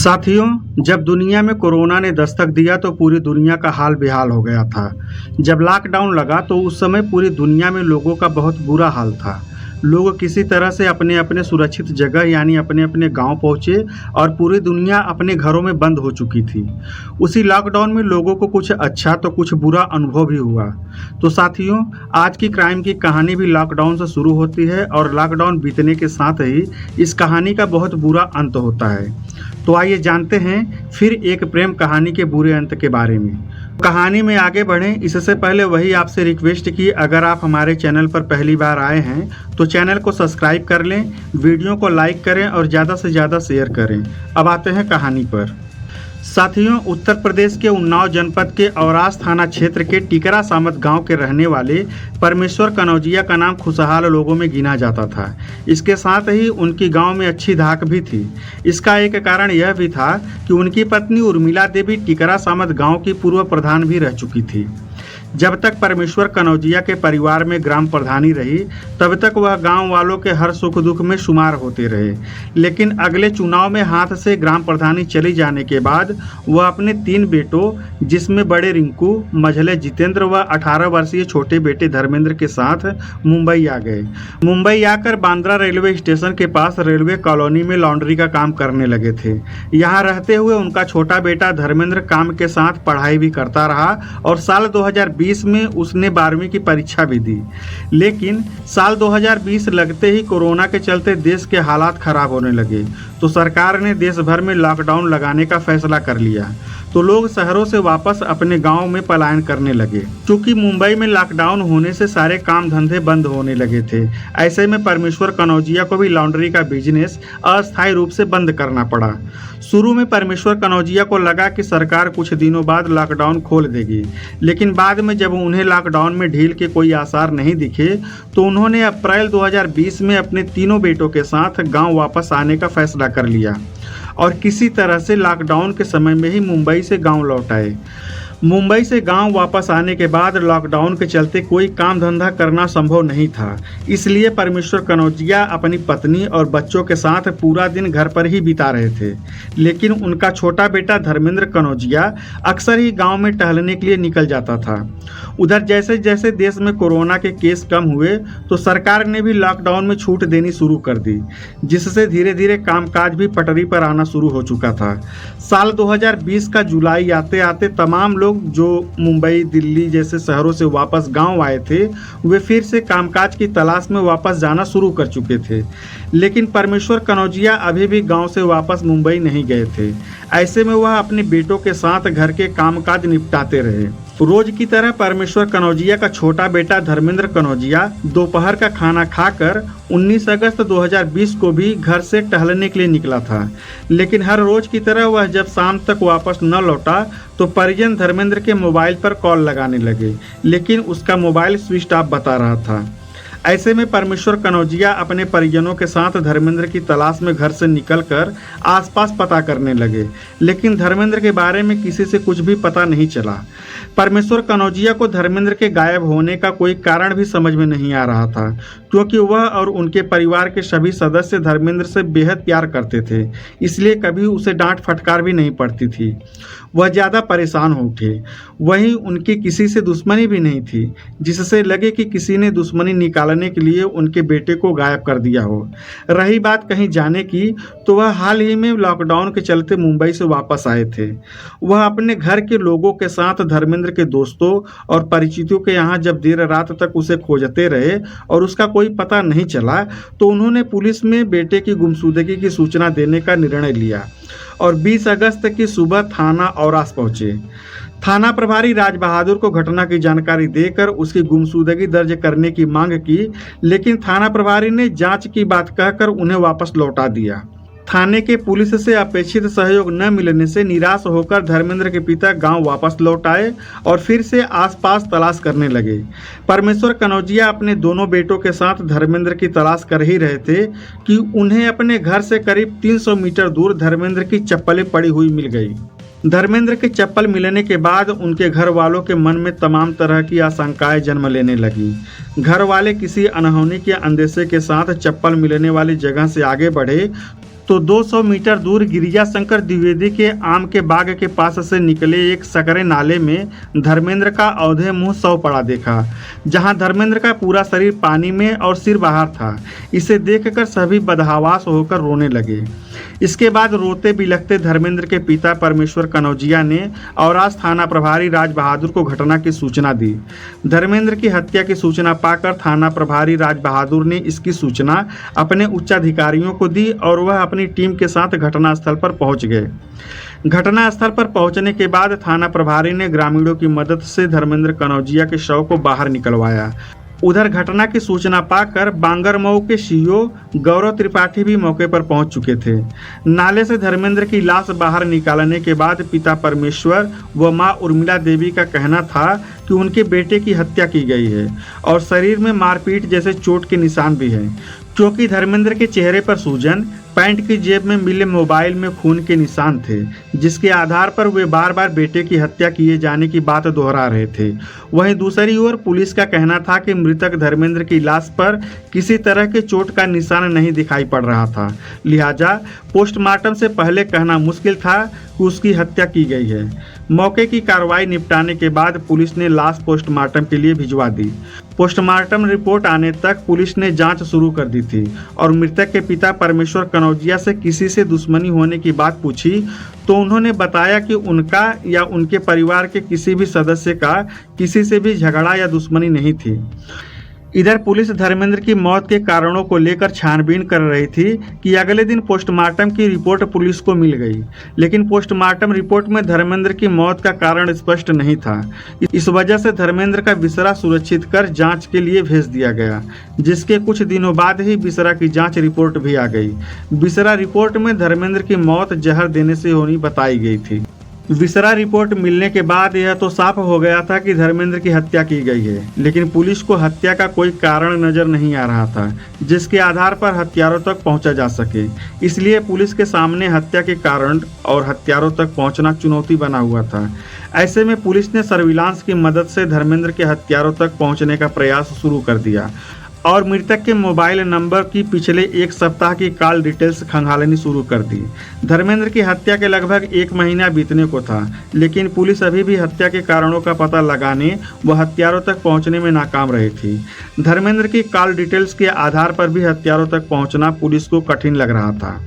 साथियों, जब दुनिया में कोरोना ने दस्तक दिया तो पूरी दुनिया का हाल बेहाल हो गया था। जब लॉकडाउन लगा तो उस समय पूरी दुनिया में लोगों का बहुत बुरा हाल था। लोग किसी तरह से अपने अपने सुरक्षित जगह यानी अपने अपने गांव पहुंचे और पूरी दुनिया अपने घरों में बंद हो चुकी थी। उसी लॉकडाउन में लोगों को कुछ अच्छा तो कुछ बुरा अनुभव भी हुआ। तो साथियों, आज की क्राइम की कहानी भी लॉकडाउन से शुरू होती है और लॉकडाउन बीतने के साथ ही इस कहानी का बहुत बुरा अंत होता है। तो आइए जानते हैं फिर एक प्रेम कहानी के बुरे अंत के बारे में। कहानी में आगे बढ़ें इससे पहले वही आपसे रिक्वेस्ट की, अगर आप हमारे चैनल पर पहली बार आए हैं तो चैनल को सब्सक्राइब कर लें, वीडियो को लाइक करें और ज़्यादा से ज़्यादा शेयर करें। अब आते हैं कहानी पर। साथियों, उत्तर प्रदेश के उन्नाव जनपद के औरास थाना क्षेत्र के टिकरा सामत गांव के रहने वाले परमेश्वर कनौजिया का नाम खुशहाल लोगों में गिना जाता था। इसके साथ ही उनकी गांव में अच्छी धाक भी थी। इसका एक कारण यह भी था कि उनकी पत्नी उर्मिला देवी टिकरा सामत गांव की पूर्व प्रधान भी रह चुकी थी। जब तक परमेश्वर कनौजिया के परिवार में ग्राम प्रधानी रही तब तक वह गांव वालों के हर सुख दुख में शुमार होते रहे। लेकिन अगले चुनाव में हाथ से ग्राम प्रधानी चली जाने के बाद वह अपने 3 बेटों, जिसमें बड़े रिंकू, मझले जितेंद्र व 18 वर्षीय छोटे बेटे धर्मेंद्र के साथ मुंबई आ गए। मुंबई आकर बांद्रा रेलवे स्टेशन के पास रेलवे कॉलोनी में लॉन्ड्री का काम करने लगे थे। यहाँ रहते हुए उनका छोटा बेटा धर्मेंद्र काम के साथ पढ़ाई भी करता रहा और साल 2020 में उसने 12वीं की परीक्षा भी दी। लेकिन साल 2020 लगते ही कोरोना के चलते देश के हालात खराब होने लगे तो सरकार ने देश भर में लॉकडाउन लगाने का फैसला कर लिया। तो लोग शहरों से वापस अपने गांव में पलायन करने लगे। क्योंकि मुंबई में लॉकडाउन होने से सारे काम धंधे बंद होने लगे थे, ऐसे में परमेश्वर कनौजिया को भी लॉन्ड्री का बिजनेस अस्थायी रूप से बंद करना पड़ा। शुरू में परमेश्वर कनौजिया को लगा कि सरकार कुछ दिनों बाद लॉकडाउन खोल देगी, लेकिन बाद में जब उन्हें लॉकडाउन में ढील के कोई आसार नहीं दिखे तो उन्होंने अप्रैल 2020 में अपने तीनों बेटों के साथ गाँव वापस आने का फैसला कर लिया और किसी तरह से लॉकडाउन के समय में ही मुंबई से गांव लौट आए। मुंबई से गांव वापस आने के बाद लॉकडाउन के चलते कोई काम धंधा करना संभव नहीं था, इसलिए परमेश्वर कनौजिया अपनी पत्नी और बच्चों के साथ पूरा दिन घर पर ही बिता रहे थे। लेकिन उनका छोटा बेटा धर्मेंद्र कनौजिया अक्सर ही गांव में टहलने के लिए निकल जाता था। उधर जैसे जैसे देश में कोरोना के केस कम हुए तो सरकार ने भी लॉकडाउन में छूट देनी शुरू कर दी, जिससे धीरे धीरे कामकाज भी पटरी पर आना शुरू हो चुका था। साल 2020 का जुलाई आते आते तमाम लोग जो मुंबई, दिल्ली जैसे शहरों से वापस गांव आए थे वे फिर से कामकाज की तलाश में वापस जाना शुरू कर चुके थे। लेकिन परमेश्वर कनौजिया अभी भी गांव से वापस मुंबई नहीं गए थे। ऐसे में वह अपने बेटों के साथ घर के कामकाज निपटाते रहे। रोज की तरह परमेश्वर कनौजिया का छोटा बेटा धर्मेंद्र कनौजिया दोपहर का खाना खाकर 19 अगस्त 2020 को भी घर से टहलने के लिए निकला था। लेकिन हर रोज की तरह वह जब शाम तक वापस न लौटा तो परिजन धर्मेंद्र के मोबाइल पर कॉल लगाने लगे, लेकिन उसका मोबाइल स्विच ऑफ बता रहा था। ऐसे में परमेश्वर कनौजिया अपने परिजनों के साथ धर्मेंद्र की तलाश में घर से निकलकर आसपास पता करने लगे, लेकिन धर्मेंद्र के बारे में किसी से कुछ भी पता नहीं चला। परमेश्वर कनौजिया को धर्मेंद्र के गायब होने का कोई कारण भी समझ में नहीं आ रहा था, क्योंकि वह और उनके परिवार के सभी सदस्य धर्मेंद्र से बेहद प्यार करते थे, इसलिए कभी उसे डांट फटकार भी नहीं पड़ती थी। वह ज़्यादा परेशान हो उठे। वहीं उनकी किसी से दुश्मनी भी नहीं थी जिससे लगे कि किसी ने दुश्मनी निकालने के लिए उनके बेटे को गायब कर दिया हो। रही बात कहीं जाने की, तो वह हाल ही में लॉकडाउन के चलते मुंबई से वापस आए थे। वह अपने घर के लोगों के साथ धर्मेंद्र के दोस्तों और परिचितों के यहाँ जब देर रात तक उसे खोजते रहे और उसका कोई पता नहीं चला तो उन्होंने पुलिस में बेटे की गुमशुदगी की सूचना देने का निर्णय लिया और 20 अगस्त की सुबह थाना औरास पहुंचे। थाना प्रभारी राज बहादुर को घटना की जानकारी देकर उसकी गुमशुदगी दर्ज करने की मांग की, लेकिन थाना प्रभारी ने जांच की बात कहकर उन्हें वापस लौटा दिया। थाने के पुलिस से अपेक्षित सहयोग न मिलने से निराश होकर धर्मेंद्र के पिता गांव वापस लौट आए और फिर से आसपास तलाश करने लगे। परमेश्वर कनौजिया अपने दोनों बेटों के साथ धर्मेंद्र की तलाश कर ही रहे थे कि उन्हें अपने घर से करीब 300 मीटर दूर धर्मेंद्र की चप्पलें पड़ी हुई मिल गई। धर्मेंद्र के चप्पल मिलने के बाद उनके घर वालों के मन में तमाम तरह की आशंकाएं जन्म लेने लगी। घर वाले किसी अनहोनी के अंदेशे के साथ चप्पल मिलने वाली जगह से आगे बढ़े तो 200 मीटर दूर गिरिजाशंकर द्विवेदी के आम के बाग के पास से निकले एक सकरे नाले में धर्मेंद्र का औंधे मुंह सौ पड़ा देखा, जहां धर्मेंद्र का पूरा शरीर पानी में और सिर बाहर था। इसे देखकर सभी बदहवास होकर रोने लगे। इसके बाद रोते बिलखते धर्मेंद्र के पिता परमेश्वर कनौजिया ने औरास थाना प्रभारी राज बहादुर को घटना की सूचना दी। धर्मेंद्र की हत्या की सूचना पाकर थाना प्रभारी राज बहादुर ने इसकी सूचना अपने उच्चाधिकारियों को दी और वह अपनी टीम के साथ घटनास्थल पर पहुंच गए। घटनास्थल पर पहुंचने के बाद थाना प्रभारी ने ग्रामीणों की मदद से धर्मेंद्र कनौजिया के शव को बाहर निकलवाया। उधर घटना की सूचना पाकर बांगरमऊ के सीओ गौरव त्रिपाठी भी मौके पर पहुंच चुके थे। नाले से धर्मेंद्र की लाश बाहर निकालने के बाद पिता परमेश्वर व मां उर्मिला देवी का कहना था कि उनके बेटे की हत्या की गई है और शरीर में मारपीट जैसे चोट के निशान भी हैं, क्योंकि धर्मेंद्र के चेहरे पर सूजन, पैंट की जेब में मिले मोबाइल में खून के निशान थे, जिसके आधार पर वे बार बार बेटे की हत्या किए जाने की बात दोहरा रहे थे। वहीं दूसरी ओर पुलिस का कहना था कि मृतक धर्मेंद्र की लाश पर किसी तरह के चोट का निशान नहीं दिखाई पड़ रहा था, लिहाजा पोस्टमार्टम से पहले कहना मुश्किल था कि उसकी हत्या की गई है। मौके की कार्रवाई निपटाने के बाद पुलिस ने लाश पोस्टमार्टम के लिए भिजवा दी। पोस्टमार्टम रिपोर्ट आने तक पुलिस ने जांच शुरू कर दी थी और मृतक के पिता परमेश्वर कनौजिया से किसी से दुश्मनी होने की बात पूछी तो उन्होंने बताया कि उनका या उनके परिवार के किसी भी सदस्य का किसी से भी झगड़ा या दुश्मनी नहीं थी। इधर पुलिस धर्मेंद्र की मौत के कारणों को लेकर छानबीन कर रही थी कि अगले दिन पोस्टमार्टम की रिपोर्ट पुलिस को मिल गई, लेकिन पोस्टमार्टम रिपोर्ट में धर्मेंद्र की मौत का कारण स्पष्ट नहीं था। इस वजह से धर्मेंद्र का बिसरा सुरक्षित कर जांच के लिए भेज दिया गया, जिसके कुछ दिनों बाद ही बिसरा की जांच रिपोर्ट भी आ गई। बिसरा रिपोर्ट में धर्मेंद्र की मौत जहर देने से होनी बताई गई थी। विसरा रिपोर्ट मिलने के बाद यह तो साफ हो गया था कि धर्मेंद्र की हत्या की गई है, लेकिन पुलिस को हत्या का कोई कारण नजर नहीं आ रहा था जिसके आधार पर हत्यारों तक पहुंचा जा सके। इसलिए पुलिस के सामने हत्या के कारण और हत्यारों तक पहुंचना चुनौती बना हुआ था। ऐसे में पुलिस ने सर्विलांस की मदद से धर्मेंद्र के हत्यारों तक पहुंचने का प्रयास शुरू कर दिया और मृतक के मोबाइल नंबर की पिछले एक सप्ताह की कॉल डिटेल्स खंगालनी शुरू कर दी। धर्मेंद्र की हत्या के लगभग 1 महीना बीतने को था, लेकिन पुलिस अभी भी हत्या के कारणों का पता लगाने व हत्यारों तक पहुंचने में नाकाम रही थी। धर्मेंद्र की कॉल डिटेल्स के आधार पर भी हत्यारों तक पहुंचना पुलिस को कठिन लग रहा था।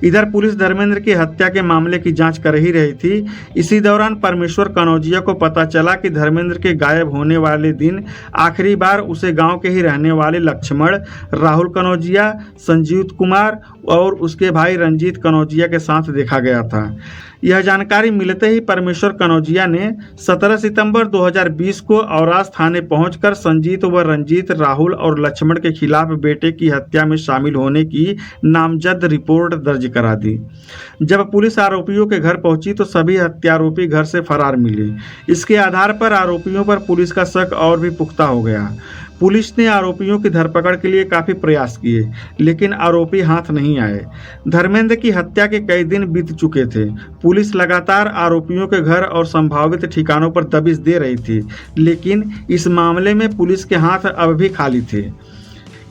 इधर पुलिस धर्मेंद्र की हत्या के मामले की जांच कर ही रही थी। इसी दौरान परमेश्वर कनौजिया को पता चला कि धर्मेंद्र के गायब होने वाले दिन आखिरी बार उसे गांव के ही रहने वाले लक्ष्मण, राहुल कनौजिया, संजीव कुमार और उसके भाई रंजीत कनौजिया के साथ देखा गया था। यह जानकारी मिलते ही परमेश्वर कनौजिया ने 17 सितंबर 2020 को औरास थाने पहुंचकर संजीत व रंजीत, राहुल और लक्ष्मण के खिलाफ बेटे की हत्या में शामिल होने की नामजद रिपोर्ट दर्ज करा दी। जब पुलिस आरोपियों के घर पहुंची तो सभी हत्यारोपी घर से फरार मिले। इसके आधार पर आरोपियों पर पुलिस का शक और भी पुख्ता हो गया। पुलिस ने आरोपियों की धरपकड़ के लिए काफी प्रयास किए, लेकिन आरोपी हाथ नहीं आए। धर्मेंद्र की हत्या के कई दिन बीत चुके थे। पुलिस लगातार आरोपियों के घर और संभावित ठिकानों पर दबिश दे रही थी, लेकिन इस मामले में पुलिस के हाथ अब भी खाली थे।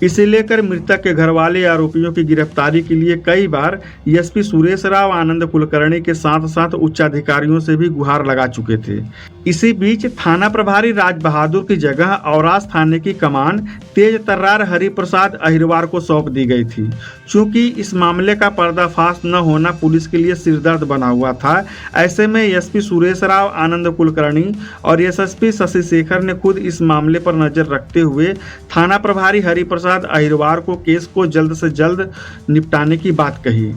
इसे लेकर मृतक के घरवाले आरोपियों की गिरफ्तारी के लिए कई बार एसपी सुरेश राव आनंद कुलकर्णी के साथ साथ उच्चाधिकारियों से भी गुहार लगा चुके थे। इसी बीच थाना प्रभारी राज बहादुर की जगह औरास थाने की कमान तेज तर्रार हरिप्रसाद अहिरवार को सौंप दी गई थी। चूंकि इस मामले का पर्दाफाश न होना पुलिस के लिए सिरदर्द बना हुआ था, ऐसे में एसपी सुरेश राव आनंद कुलकर्णी और एसएसपी शशि शेखर ने खुद इस मामले पर नजर रखते हुए थाना प्रभारी हरिप्रसाद अहिरवार को केस को जल्द से जल्द निपटाने की बात कही।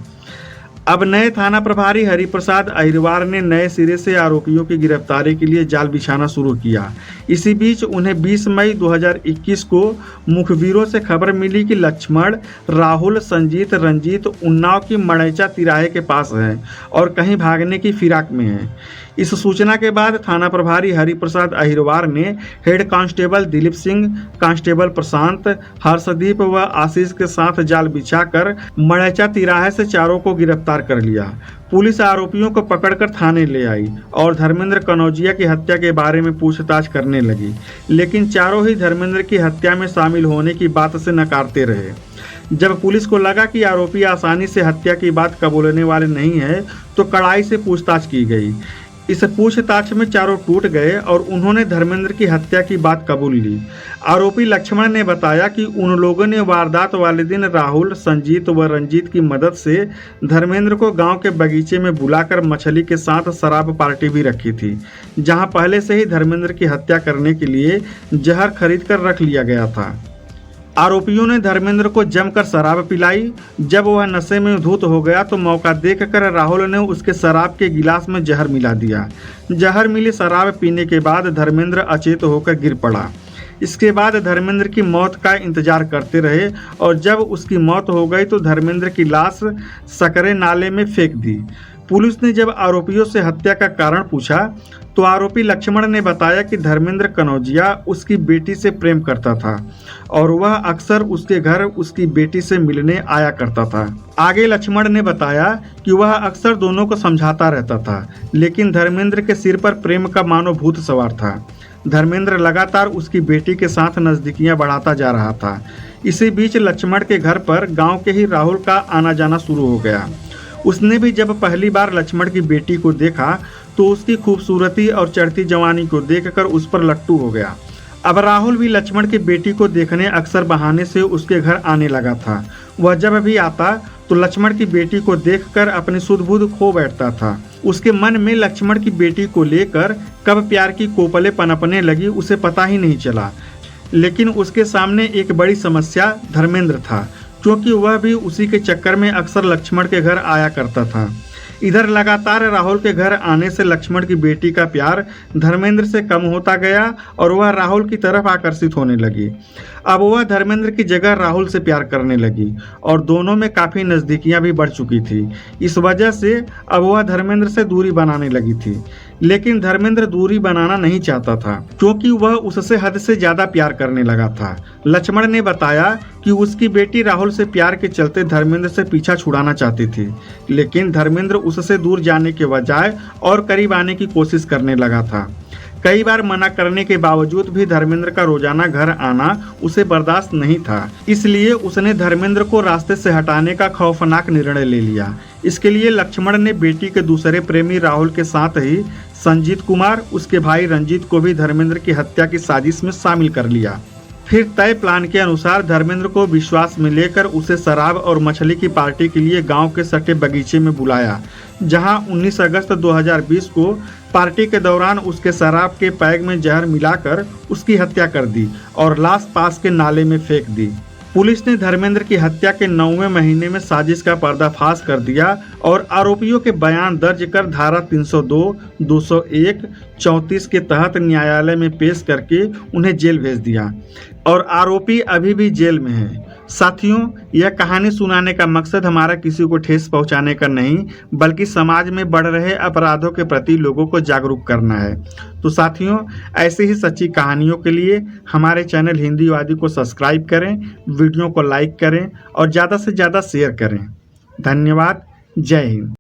अब नए थाना प्रभारी हरिप्रसाद अहिरवार ने नए सिरे से आरोपियों की गिरफ्तारी के लिए जाल बिछाना शुरू किया। इसी बीच उन्हें 20 मई 2021 को मुखबिरों से खबर मिली कि लक्ष्मण, राहुल, संजीत, रंजीत उन्नाव की मड़ैचा तिराहे के पास हैं और कहीं भागने की फिराक में हैं। इस सूचना के बाद थाना प्रभारी हरिप्रसाद अहिरवार ने head constable Dilip Singh, constable Prashant, Harshdeep व आशीष के साथ जाल बिछाकर मड़ैचा तिराहे से चारों को गिरफ्तार कर लिया। पुलिस आरोपियों को पकड़कर थाने ले आई और धर्मेंद्र कनौजिया की हत्या के बारे में पूछताछ करने लगी, लेकिन चारों ही धर्मेंद्र की हत्या में शामिल होने की बात से नकारते रहे। जब पुलिस को लगा कि आरोपी आसानी से हत्या की बात कबूलने वाले नहीं है तो कड़ाई से पूछताछ की गई। इस पूछताछ में चारों टूट गए और उन्होंने धर्मेंद्र की हत्या की बात कबूल ली। आरोपी लक्ष्मण ने बताया कि उन लोगों ने वारदात वाले दिन राहुल, संजीत व रंजीत की मदद से धर्मेंद्र को गांव के बगीचे में बुलाकर मछली के साथ शराब पार्टी भी रखी थी, जहां पहले से ही धर्मेंद्र की हत्या करने के लिए जहर खरीद कर रख लिया गया था। आरोपियों ने धर्मेंद्र को जमकर शराब पिलाई। जब वह नशे में धुत हो गया तो मौका देखकर राहुल ने उसके शराब के गिलास में जहर मिला दिया। जहर मिली शराब पीने के बाद धर्मेंद्र अचेत होकर गिर पड़ा। इसके बाद धर्मेंद्र की मौत का इंतजार करते रहे और जब उसकी मौत हो गई तो धर्मेंद्र की लाश सकरे नाले में फेंक दी। पुलिस ने जब आरोपियों से हत्या का कारण पूछा तो आरोपी लक्ष्मण ने बताया कि धर्मेंद्र कनौजिया उसकी बेटी से प्रेम करता था और वह अक्सर उसके घर उसकी बेटी से मिलने आया करता था। आगे लक्ष्मण ने बताया कि वह अक्सर दोनों को समझाता रहता था, लेकिन धर्मेंद्र के सिर पर प्रेम का मानो भूत सवार था। धर्मेंद्र लगातार उसकी बेटी के साथ नजदीकियां बढ़ाता जा रहा था। इसी बीच लक्ष्मण के घर पर गांव के ही राहुल का आना जाना शुरू हो गया। उसने भी जब पहली बार लक्ष्मण की बेटी को देखा तो उसकी खूबसूरती और चढ़ती जवानी को देखकर उस पर लट्टू हो गया। अब राहुल भी लक्ष्मण की बेटी को देखने अक्सर बहाने से उसके घर आने लगा था। वह जब भी आता तो लक्ष्मण की बेटी को देखकर अपनी सुध-बुध खो बैठता था। उसके मन में लक्ष्मण की बेटी को लेकर कब प्यार की कोपलें पनपने लगी उसे पता ही नहीं चला। लेकिन उसके सामने एक बड़ी समस्या धर्मेंद्र था, क्योंकि वह भी उसी के चक्कर में अक्सर लक्ष्मण के घर आया करता था। इधर लगातार राहुल के घर आने से लक्ष्मण की बेटी का प्यार धर्मेंद्र से कम होता गया और वह राहुल की तरफ आकर्षित होने लगी। अब वह धर्मेंद्र की जगह राहुल से प्यार करने लगी और दोनों में काफ़ी नज़दीकियां भी बढ़ चुकी थी। इस वजह से अब वह धर्मेंद्र से दूरी बनाने लगी थी, लेकिन धर्मेंद्र दूरी बनाना नहीं चाहता था क्योंकि वह उससे हद से ज़्यादा प्यार करने लगा था। लक्ष्मण ने बताया कि उसकी बेटी राहुल से प्यार के चलते धर्मेंद्र से पीछा छुड़ाना चाहती थी, लेकिन धर्मेंद्र उससे दूर जाने के बजाय और करीब आने की कोशिश करने लगा था। कई बार मना करने के बावजूद भी धर्मेंद्र का रोजाना घर आना उसे बर्दाश्त नहीं था, इसलिए उसने धर्मेंद्र को रास्ते से हटाने का खौफनाक निर्णय ले लिया। इसके लिए लक्ष्मण ने बेटी के दूसरे प्रेमी राहुल के साथ ही संजीत कुमार, उसके भाई रंजीत को भी धर्मेंद्र की हत्या की साजिश में शामिल कर लिया। फिर तय प्लान के अनुसार धर्मेंद्र को विश्वास में लेकर उसे शराब और मछली की पार्टी के लिए गांव के सटे बगीचे में बुलाया, जहां 19 अगस्त 2020 को पार्टी के दौरान उसके शराब के पैग में जहर मिलाकर उसकी हत्या कर दी और लाश पास के नाले में फेंक दी। पुलिस ने धर्मेंद्र की हत्या के 9वें महीने में साजिश का पर्दाफाश कर दिया और आरोपियों के बयान दर्ज कर धारा 302, 201, 34 के तहत न्यायालय में पेश करके उन्हें जेल भेज दिया और आरोपी अभी भी जेल में है। साथियों, यह कहानी सुनाने का मकसद हमारा किसी को ठेस पहुंचाने का नहीं, बल्कि समाज में बढ़ रहे अपराधों के प्रति लोगों को जागरूक करना है। तो साथियों, ऐसे ही सच्ची कहानियों के लिए हमारे चैनल हिंदीवादी को सब्सक्राइब करें, वीडियो को लाइक करें और ज़्यादा से ज़्यादा शेयर करें। धन्यवाद। जय हिंद।